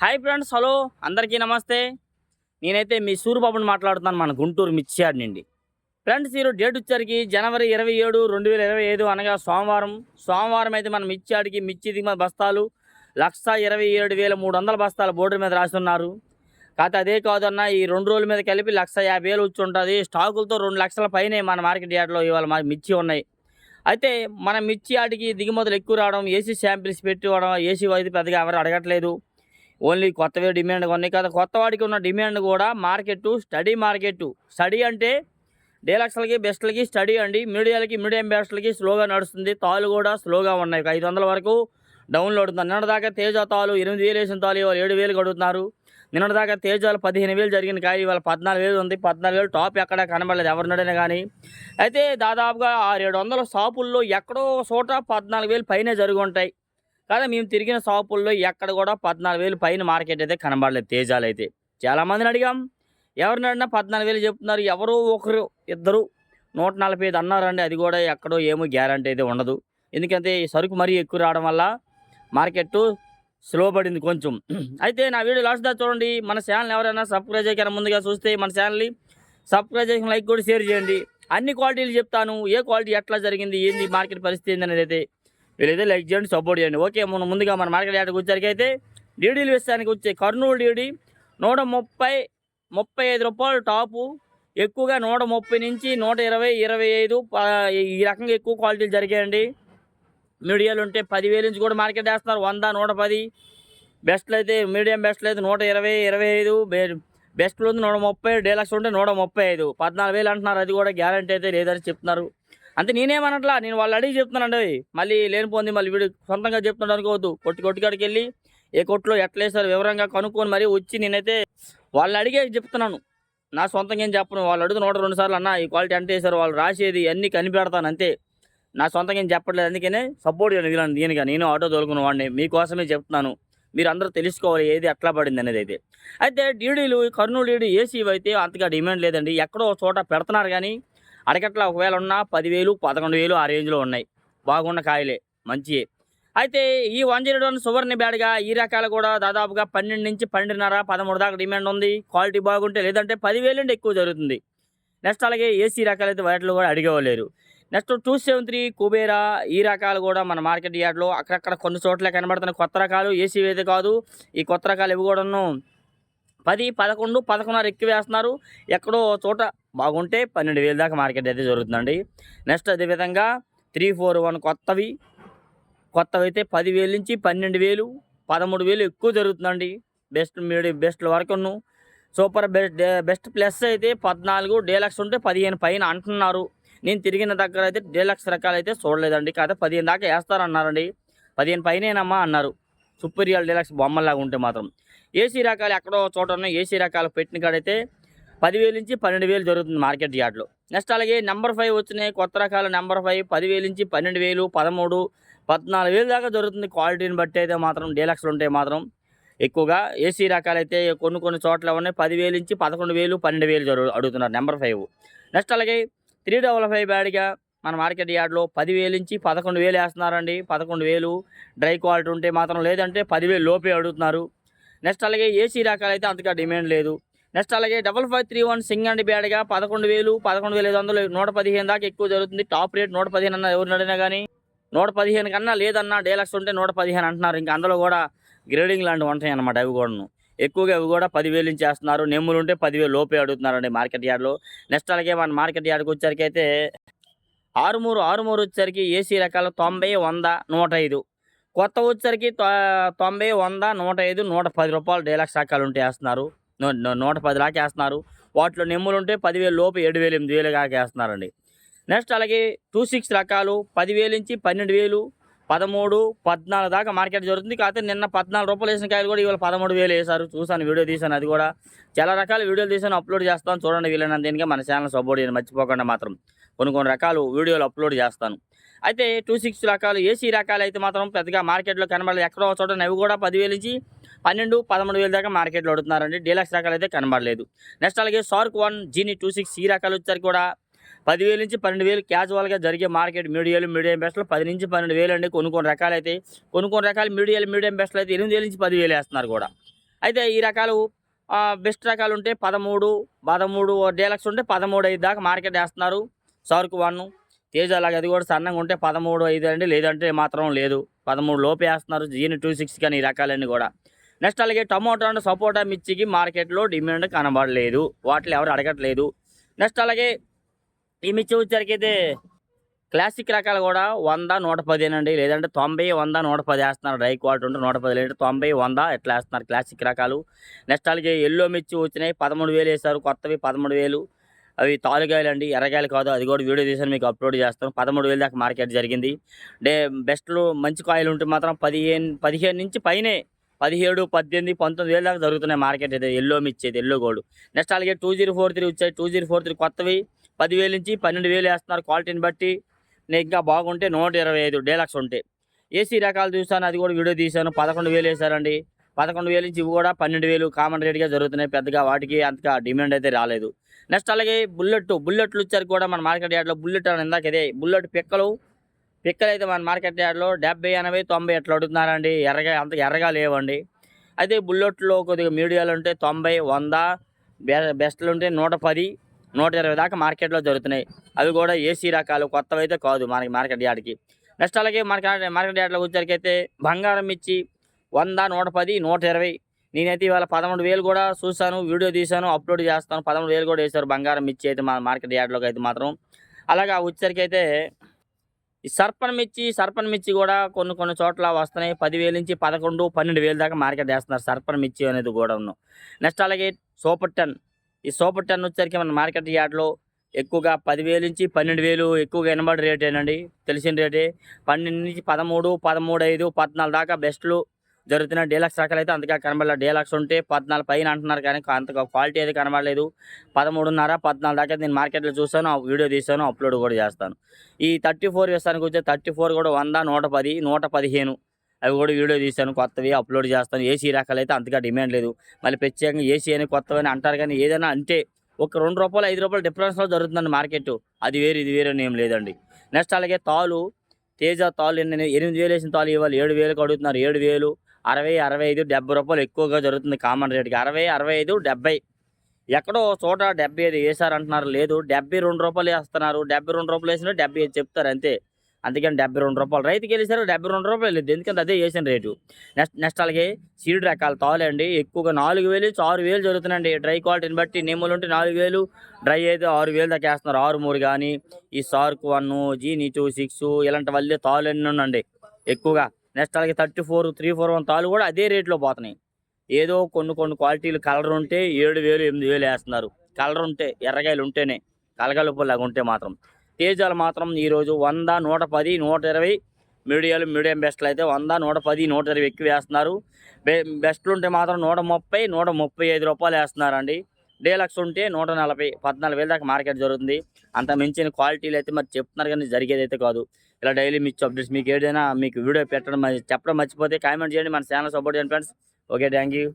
Hi friends, hello అందరికీ నమస్తే. నేనైతే మీ సూరిబాబుని మాట్లాడుతున్నాను, మన గుంటూరు మిర్చి యార్డ్ నుండి. ఫ్రెండ్స్, ఈరోజు డేట్ వచ్చరికి జనవరి 27, 2025 అనగా సోమవారం అయితే మన మిర్చి యార్డ్కి మిర్చి దిగుమతి బస్తాలు 127,300 బస్తాల బోర్డు మీద రాస్తున్నారు. కాకపోతే అదే కాదన్న, ఈ 2 రోజుల మీద కలిపి 150,000 వచ్చి ఉంటుంది. స్టాకులతో 2 లక్షల పైనే మన మార్కెట్ యార్డ్లో ఇవాళ మా మిర్చి ఉన్నాయి. అయితే మన మిర్చి యార్డ్కి దిగుమతులు ఎక్కువ రావడం, ఏసీ శాంపిల్స్ పెట్టివ్వడం, ఏసీ అయితే పెద్దగా ఎవరు అడగట్లేదు. ఓన్లీ కొత్తవే డిమాండ్ ఉన్నాయి కదా. కొత్త వాడికి ఉన్న డిమాండ్ కూడా స్టడీ అంటే డీలక్స్లకి బెస్ట్లకి స్టడీ అండి, మీడియం బెస్ట్లకి స్లోగా నడుస్తుంది. తాలు కూడా స్లోగా ఉన్నాయి. 500 వరకు డౌన్లో అడుగుతున్నారు. నిన్నటిదాకా తేజ తాలు 8,000 వేసిన తాలు ఇవాళ 7,000 అడుగుతున్నారు. నిన్నటిదాకా తేజాలు 15,000 జరిగిన కాయ ఇవాళ 14,000 ఉంది. 14,000 టాప్ ఎక్కడ కనబడలేదు ఎవరినడైనా కానీ. అయితే దాదాపుగా 600-700 షాపుల్లో ఎక్కడో చోట 14,000 పైనే జరిగి ఉంటాయి. కానీ మేము తిరిగిన షాపుల్లో ఎక్కడ కూడా 14,000 పైన మార్కెట్ అయితే కనబడలేదు. తేజాలు అయితే చాలామందిని అడిగాం, ఎవరిని అడిగినా 14,000 చెప్తున్నారు. ఎవరో ఒకరు ఇద్దరు 145 అన్నారండి. అది కూడా ఎక్కడో ఏమో గ్యారంటీ అయితే ఉండదు. ఎందుకంటే ఈ సరుకు మరీ ఎక్కువ రావడం వల్ల మార్కెట్ స్లో పడింది కొంచెం. అయితే నా వీడియో లాస్ట్ దాకా చూడండి. మన ఛానల్ ఎవరైనా సబ్స్క్రైబ్ చేయకుండా ముందుగా చూస్తే మన ఛానల్ని సబ్స్క్రైబ్ చేసి లైక్ కూడా షేర్ చేయండి. అన్ని క్వాలిటీలు చెప్తాను, ఏ క్వాలిటీ ఎట్లా జరిగింది, ఏంది మార్కెట్ పరిస్థితి ఏంది అనేది అయితే వీళ్ళైతే లైక్ చేయండి, సపోర్ట్ చేయండి. ఓకే, ముందుగా మన మార్కెట్ యార్డ్కి వచ్చేసరికి అయితే డీడీలు విషయానికి వచ్చే కర్నూలు డీడీ 135 రూపాయలు టాపు, ఎక్కువగా 130 నుంచి 120, 25 ఈ రకంగా ఎక్కువ క్వాలిటీలు జరిగాయండి. మీడియాలు ఉంటే 10,000 నుంచి కూడా మార్కెట్ వేస్తున్నారు. 100, 110 బెస్ట్లు అయితే, మీడియం బెస్ట్లు అయితే 120, 25, బెస్ట్లు ఉంది 130, డీలక్స్ ఉంటే 135, 14,000 అంటున్నారు. అది కూడా గ్యారంటీ అయితే లేదని చెప్తున్నారు. అంతే, నేనేమనట్లా, నేను వాళ్ళు అడిగి చెప్తున్నానండి. మళ్ళీ లేనిపోంది మళ్ళీ వీడు సొంతంగా చెప్తున్నాడు అనుకోవద్దు. కొట్టుకాడికి వెళ్ళి ఏ కొట్లో ఎట్లా వేస్తారు వివరంగా కనుక్కొని మరీ వచ్చి నేనైతే వాళ్ళు అడిగే చెప్తున్నాను. నా సొంతంగా ఏం చెప్పను. వాళ్ళు అడుగు 102 సార్లు అన్న ఈ క్వాలిటీ అంటే వేసారు, వాళ్ళు రాసేది అన్నీ కనిపెడతాను అంతే. నా సొంతంగా ఏం చెప్పట్లేదు. అందుకనే సపోర్ట్ చేయను దీనిగా. నేను ఆటో తోలుకున్న వాడిని, మీకోసమే చెప్తున్నాను. మీరు అందరూ తెలుసుకోవాలి ఏది ఎట్లా పడింది అనేది అయితే. అయితే డీడీలు కర్నూలు డీడీ ఏసీ అయితే అంతగా డిమాండ్ లేదండి. ఎక్కడో చోట పెడుతున్నారు కానీ అడగట్లా. ఒకవేళ ఉన్నా 10,000, 11,000 ఆ రేంజ్లో ఉన్నాయి. బాగున్న కాయలే, మంచియే. అయితే ఈ 101 సువర్ణ బ్యాడ్గా ఈ రకాలు కూడా దాదాపుగా 12 నుంచి 12.5, 13 దాకా డిమాండ్ ఉంది. క్వాలిటీ బాగుంటే, లేదంటే 10,000 నుండి ఎక్కువ జరుగుతుంది. నెక్స్ట్ అలాగే ఏసీ రకాలు అయితే వాటిలో కూడా అడిగేవాలేరు. నెక్స్ట్ 273 కుబేరా ఈ రకాలు కూడా మన మార్కెట్ యార్డ్లో అక్కడక్కడ కొన్ని చోట్ల కనబడుతున్నాయి. కొత్త రకాలు ఏసీ అయితే కాదు, ఈ కొత్త రకాలు ఇవి కూడాను 10, 11, 11.5 ఎక్కువ వేస్తున్నారు. ఎక్కడో చోట బాగుంటే 12,000 దాకా మార్కెట్ అయితే జరుగుతుందండి. నెక్స్ట్ అదేవిధంగా 341 కొత్తవి అయితే 10,000 నుంచి 12,000, 13,000 ఎక్కువ జరుగుతుందండి. బెస్ట్ల వరకును. సూపర్ బెస్ట్ ప్లస్ అయితే 14, డీలక్స్ ఉంటే 15 పైన అంటున్నారు. నేను తిరిగిన దగ్గర అయితే డీలక్స్ రకాలు అయితే చూడలేదండి. కాకపోతే 15 దాకా వేస్తారన్నారండి. 15 పైనేనమ్మా అన్నారు. సుపీరియర్ డీలక్స్ బొమ్మలాగా ఉంటే మాత్రం. ఏసీ రకాలు ఎక్కడో చోట ఉన్నాయి. ఏసీ రకాలు పెట్టిన కాడైతే 10,000 నుంచి 12,000 జరుగుతుంది మార్కెట్ యార్డ్లో. నెక్స్ట్ అలాగే నెంబర్ 5 వచ్చినాయి కొత్త రకాలు. నెంబర్ 5 10,000 నుంచి 12,000, 13, 14,000 దాకా జరుగుతుంది. క్వాలిటీని బట్టి అయితే మాత్రం డీలక్స్లు ఉంటే మాత్రం ఎక్కువగా. ఏసీ రకాలు అయితే కొన్ని చోట్ల ఉన్నాయి 10,000 నుంచి 11,000, 12,000 అడుగుతున్నారు నెంబర్ 5. నెక్స్ట్ అలాగే 355 బ్యాడ్గా మన మార్కెట్ యార్డ్లో 10,000 నుంచి 11,000 వేస్తున్నారండి. 11,000 డ్రై క్వాలిటీ ఉంటే మాత్రం, లేదంటే 10,000 లోపే అడుగుతున్నారు. నెక్స్ట్ అలాగే ఏసీ రకాలు అయితే అంతగా డిమాండ్ లేదు. నెక్స్ట్ అలాగే 5531 సింగండి బ్యాడ్గా 11,000, 11,500, 115 దాకా ఎక్కువ జరుగుతుంది. టాప్ రేట్ 115 అన్న ఎవరిని అడిగినా కానీ 115 కన్నా లేదన్నా డీలక్స్ ఉంటే 115 అంటున్నారు. ఇంకా అందులో కూడా గ్రేడింగ్ లాంటివి ఉంటాయి అన్నమాట. అవి కూడాను ఎక్కువగా అవి కూడా 10,000 నుంచి వేస్తున్నారు. నెమ్ములు ఉంటే 10,000 లోపే అడుగుతున్నారండి మార్కెట్ యార్డ్లో. నెక్స్ట్ అలాగే మన మార్కెట్ యార్డ్కి వచ్చేసరికి అయితే 63 వచ్చేసరికి ఏసీ రకాలు 90, 100, 105. కొత్త వచ్చేసరికి 90, 100, 105, 110 రూపాయలు డీలక్స్ రకాలు ఉంటే వేస్తున్నారు. 110 దాకా వేస్తున్నారు. వాటిలో నెమ్ములు ఉంటే 10,000 లోపు 7,000, 8,000 దాకా వేస్తున్నారండి. నెక్స్ట్ అలాగే 26 రకాలు 10,000 నుంచి 12,000, 13, 14 దాకా మార్కెట్ జరుగుతుంది. కాకపోతే నిన్న 14 రూపాయలు వేసిన కాయలు కూడా ఇవాళ 13,000 వేశారు. చూసాను, వీడియో తీసాను. అది కూడా చాలా రకాల వీడియోలు తీసాను, అప్లోడ్ చేస్తాను. చూడండి, వీళ్ళని దీనిగా మన ఛానల్ సపోర్ట్ చేయండి మర్చిపోకుండా. మాత్రం కొన్ని రకాలు వీడియోలు అప్లోడ్ చేస్తాను. అయితే 26 రకాలు ఏసీ రకాలు అయితే మాత్రం పెద్దగా మార్కెట్లో కనబడలేదు. ఎక్కడో చోట అవి కూడా 10,000 నుంచి 12, 13,000 దాకా మార్కెట్లో అడుగుతున్నారండి. డీలక్స్ రకాలు అయితే కనబడలేదు. నెక్స్ట్ అలాగే షార్క్ 1 జీని 26 ఈ రకాలు వచ్చేసరికి కూడా 10,000 నుంచి 12,000 క్యాజువల్గా జరిగే మార్కెట్. మీడియం బెస్ట్లో 10 నుంచి 12,000 అండి. కొన్ని రకాలు అయితే, కొన్ని రకాలు మీడియం బెస్ట్లో అయితే 8,000 నుంచి 10,000 వేస్తున్నారు కూడా. అయితే ఈ రకాలు బెస్ట్ రకాలు ఉంటే 13, 13 డీలక్స్ ఉంటే 13.5 దాకా మార్కెట్ వేస్తున్నారు. సరుకు 1 తేజ అలాగే అది కూడా సన్నగా ఉంటే 13.5 అండి, లేదంటే మాత్రం లేదు 13 లోపు వేస్తున్నారు. జీని 26 కానీ ఈ రకాలన్నీ కూడా. నెక్స్ట్ అలాగే టమోటా అండ్ సపోటా మిర్చికి మార్కెట్లో డిమాండ్ కనబడలేదు, వాటిని ఎవరు అడగట్లేదు. నెక్స్ట్ అలాగే ఈ మిర్చి వచ్చేసరికైతే క్లాసిక్ రకాలు కూడా 100, 110 అండి, లేదంటే 90, 100, 110 వేస్తున్నారు. డ్రై క్వాలిటీ ఉంటే 110, లేదంటే 90, 100 ఎట్లా వేస్తున్నారు క్లాసిక్ రకాలు. నెక్స్ట్ అలాగే ఎల్లో మిర్చి వచ్చినాయి 13,000 వేశారు, కొత్తవి 13,000. అవి తాలుగాయలు అండి, ఎర్రగాయలు కాదు. అది కూడా వీడియో తీసాను మీకు అప్లోడ్ చేస్తాను. 13,000 దాకా మార్కెట్ జరిగింది. బెస్ట్లు మంచి కాయలు ఉంటే మాత్రం 15 నుంచి పైనే 17, 18, 19,000 దాకా జరుగుతున్నాయి మార్కెట్ అయితే ఎల్లో మిర్చి అయితే, ఎల్లో గోల్డ్. నెక్స్ట్ అలాగే 2043 వచ్చాయి. 2043 కొత్తవి 10,000 నుంచి 12,000 వేస్తున్నారు క్వాలిటీని బట్టి. ఇంకా బాగుంటే 125 డీలక్స్ ఉంటే. ఏసీ రకాలు చూసాను, అది కూడా వీడియో తీశాను. 11,000 వేశారండి. 11,000 నుంచి ఇవి కూడా 12,000 కామన్ రేట్గా జరుగుతున్నాయి. పెద్దగా వాటికి అంతగా డిమాండ్ అయితే రాలేదు. నెక్స్ట్ అలాగే బుల్లెట్లు వచ్చారు కూడా మన మార్కెట్ యార్డ్లో. బుల్లెట్ అని ఇందాక ఇదే బుల్లెట్ పిక్కలు అయితే మన మార్కెట్ యార్డ్లో 70, 80, 90 ఎట్లా అడుగుతున్నారండి. అంత ఎర్రగా లేవండి. అయితే బుల్లెట్లో కొద్దిగా మీడియాలు ఉంటే 90, 100, బెస్ట్లు ఉంటే 110, 120 దాకా మార్కెట్లో జరుగుతున్నాయి. అవి కూడా ఏసీ రకాలు, కొత్తవి అయితే కాదు మనకి మార్కెట్ యార్డ్కి. నెక్స్ట్ అలాగే మార్కెట్ యార్డ్లోకి వచ్చేసరికైతే బంగారం ఇచ్చి 100, 110, 120. నేనైతే ఇవాళ 13,000 కూడా చూశాను, వీడియో తీశాను, అప్లోడ్ చేస్తాను. 13,000 కూడా వేశారు బంగారం మిర్చి అయితే మా మార్కెట్ యార్డ్లోకి అయితే మాత్రం. అలాగా వచ్చేసరికి అయితే ఈ సర్పన్ మిర్చి కూడా కొన్ని చోట్ల వస్తున్నాయి. 10,000 నుంచి 11, 12,000 దాకా మార్కెట్ వేస్తున్నారు సర్పన్ మిర్చి అనేది కూడా. నెక్స్ట్ అలాగే ఈ సూపర్ 10 వచ్చేసరికి మన మార్కెట్ యార్డ్లో ఎక్కువగా 10,000 నుంచి 12,000 ఎక్కువగా వినబడే రేటేనండి, తెలిసిన రేటే. 12 నుంచి 13, 13.5, 14 దాకా బెస్ట్లు జరుగుతున్నాయి. డీలక్స్ రకాలు అయితే అంతగా కనబడలేదు. డీలక్స్ ఉంటే 14 పైన అంటున్నారు, కానీ అంతగా క్వాలిటీ అయితే కనబడలేదు. 13.5, 14 దాకా నేను మార్కెట్లో చూసాను, వీడియో తీసాను, అప్లోడ్ కూడా చేస్తాను. ఈ 34 వేస్తానికి వచ్చే 34 కూడా 100, 110, 115 అవి కూడా వీడియో తీశాను, కొత్తవి అప్లోడ్ చేస్తాను. ఏసీ రకాలు అయితే అంతగా డిమాండ్ లేదు. మళ్ళీ ప్రత్యేకంగా ఏసీ అని కొత్తవని అంటారు, కానీ ఏదైనా అంటే ఒక ₹2, ₹5 డిఫరెన్స్లో జరుగుతుందండి మార్కెట్. అది వేరు ఇది వేరు అని ఏం లేదండి. నెక్స్ట్ అలాగే తేజ తాలు 8,000 వేసిన తాలు ఇవాళ 7,000కి అడుగుతున్నారు. 7,000, 60, 65, ₹70 ఎక్కువగా జరుగుతుంది కామన్ రేట్కి. 60, 65, 70. ఎక్కడో చోట 75 వేసారంటున్నారు, లేదు ₹72 వేస్తున్నారు. ₹72 వేసినా 75 చెప్తారు అంతే. అందుకని ₹72 రైతుకి వెళ్ళేసారు, ₹72 లేదు, ఎందుకంటే అదే వేసిన రేటు. నెక్స్ట్ అలాగే సీడ్ రకాల తాలండి ఎక్కువగా 4,000 నుంచి 6,000 జరుగుతున్నాయండి. డ్రై క్వాలిటీని బట్టి నెమ్మలు ఉంటే 4,000, డ్రై అయితే 6,000 దాకా వేస్తున్నారు. 6,3 కానీ ఈ సార్క్ 1, జీని 26 ఇలాంటి వల్లే తాలు అన్నీ ఉండండి ఎక్కువగా. నెక్స్ట్ అలాగే 34, 341 తాలు కూడా అదే రేట్లో పోతున్నాయి. ఏదో కొన్ని క్వాలిటీలు కలర్ ఉంటే 7,000, 8,000 వేస్తున్నారు. కలర్ ఉంటే ఎర్రగాయలు ఉంటేనే, కలగలుపులాగా ఉంటే మాత్రం. తేజాలు మాత్రం ఈరోజు 100, 110, 120 మీడియం బెస్ట్లు అయితే 100, 110, 120 ఎక్కువ వేస్తున్నారు. బెస్ట్లు ఉంటే మాత్రం 130, 135 వేస్తున్నారండి. డీలక్స్ ఉంటే 140, 14,000 దాకా మార్కెట్ జరుగుతుంది. అంత మించిన క్వాలిటీలు అయితే మరి చెప్తున్నారు, కానీ జరిగేది అయితే కాదు. ఇలా డైలీ మిర్చి అప్డేట్స్ మీకు ఏదైనా మీకు వీడియో చెప్పడం మర్చిపోతే కామెంట్ చేయండి. మన ఛానల్ సపోర్ట్ చేయండి ఫ్రెండ్స్. Okay, thank you.